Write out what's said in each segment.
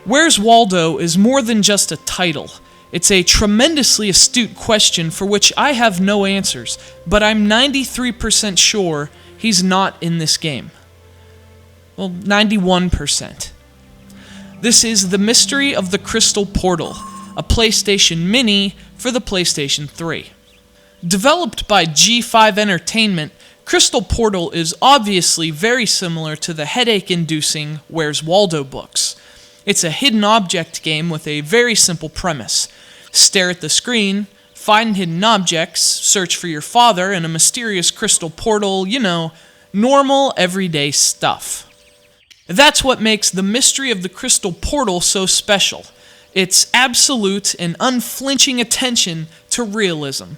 Where's Waldo is more than just a title. It's a tremendously astute question for which I have no answers, but I'm 93% sure he's not in this game. Well, 91%. This is The Mystery of the Crystal Portal, a PlayStation Mini for the PlayStation 3. Developed by G5 Entertainment, Crystal Portal is obviously very similar to the headache-inducing Where's Waldo books. It's a hidden object game with a very simple premise. Stare at the screen, find hidden objects, search for your father in a mysterious crystal portal, normal, everyday stuff. That's what makes The Mystery of the Crystal Portal so special. It's absolute and unflinching attention to realism.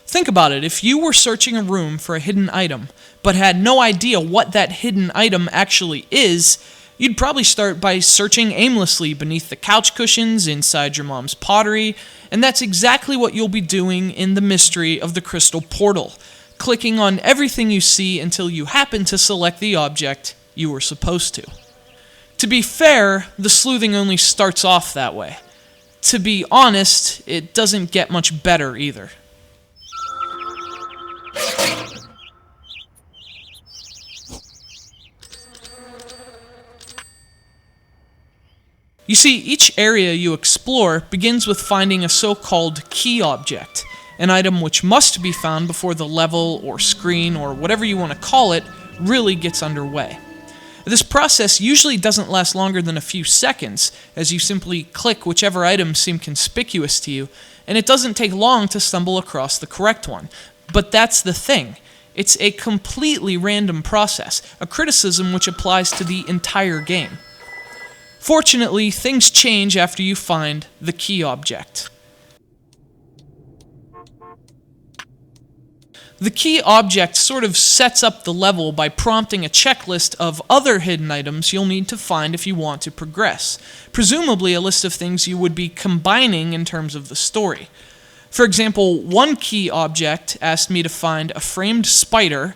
Think about it, if you were searching a room for a hidden item, but had no idea what that hidden item actually is, you'd probably start by searching aimlessly beneath the couch cushions, inside your mom's pottery, and that's exactly what you'll be doing in The Mystery of the Crystal Portal, clicking on everything you see until you happen to select the object you were supposed to. To be fair, the sleuthing only starts off that way. To be honest, it doesn't get much better either. You see, each area you explore begins with finding a so-called key object, an item which must be found before the level or screen or whatever you want to call it really gets underway. This process usually doesn't last longer than a few seconds, as you simply click whichever items seem conspicuous to you, and it doesn't take long to stumble across the correct one. But that's the thing. It's a completely random process, a criticism which applies to the entire game. Fortunately, things change after you find the key object. The key object sort of sets up the level by prompting a checklist of other hidden items you'll need to find if you want to progress, presumably a list of things you would be combining in terms of the story. For example, one key object asked me to find a framed spider,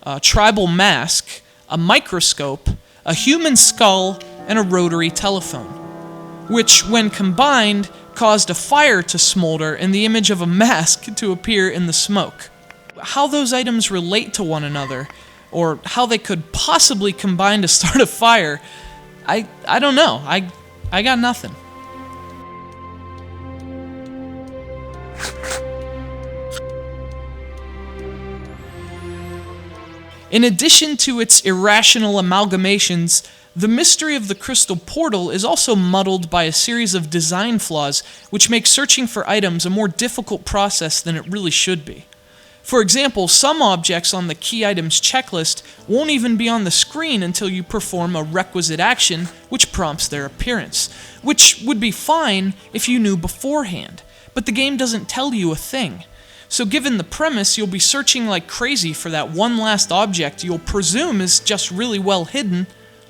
a tribal mask, a microscope, a human skull, and a rotary telephone, which, when combined, caused a fire to smolder and the image of a mask to appear in the smoke. How those items relate to one another, or how they could possibly combine to start a fire, I don't know. I got nothing. In addition to its irrational amalgamations, The Mystery of the Crystal Portal is also muddled by a series of design flaws which make searching for items a more difficult process than it really should be. For example, some objects on the key items checklist won't even be on the screen until you perform a requisite action which prompts their appearance, which would be fine if you knew beforehand, but the game doesn't tell you a thing. So given the premise, you'll be searching like crazy for that one last object you'll presume is just really well hidden,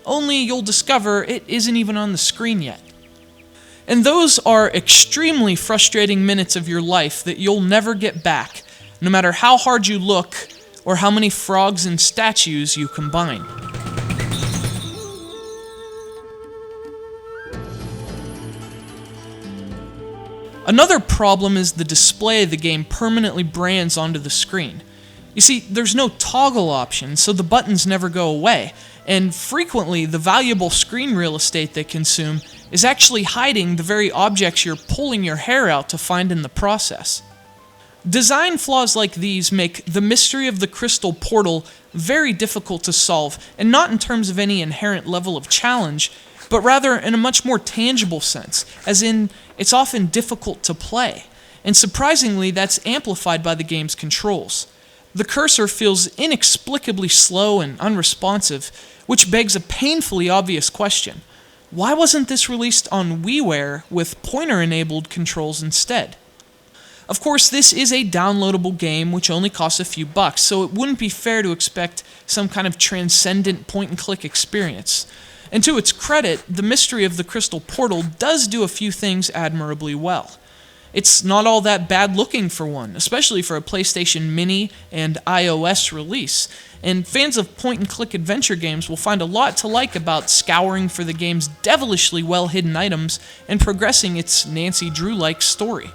only you'll discover it isn't even on the screen yet. And those are extremely frustrating minutes of your life that you'll never get back, no matter how hard you look or how many frogs and statues you combine. Another problem is the display the game permanently brands onto the screen. You see, there's no toggle option, so the buttons never go away, and frequently the valuable screen real estate they consume is actually hiding the very objects you're pulling your hair out to find in the process. Design flaws like these make The Mystery of the Crystal Portal very difficult to solve, and not in terms of any inherent level of challenge, but rather in a much more tangible sense, as in, it's often difficult to play, and surprisingly that's amplified by the game's controls. The cursor feels inexplicably slow and unresponsive, which begs a painfully obvious question. Why wasn't this released on WiiWare with pointer-enabled controls instead? Of course, this is a downloadable game which only costs a few bucks, so it wouldn't be fair to expect some kind of transcendent point-and-click experience. And to its credit, The Mystery of the Crystal Portal does do a few things admirably well. It's not all that bad looking for one, especially for a PlayStation Mini and iOS release. And fans of point-and-click adventure games will find a lot to like about scouring for the game's devilishly well-hidden items and progressing its Nancy Drew-like story.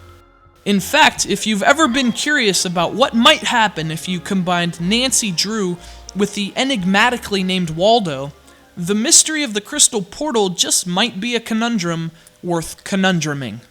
In fact, if you've ever been curious about what might happen if you combined Nancy Drew with the enigmatically named Waldo, the mystery of the Crystal Portal just might be a conundrum worth conundruming.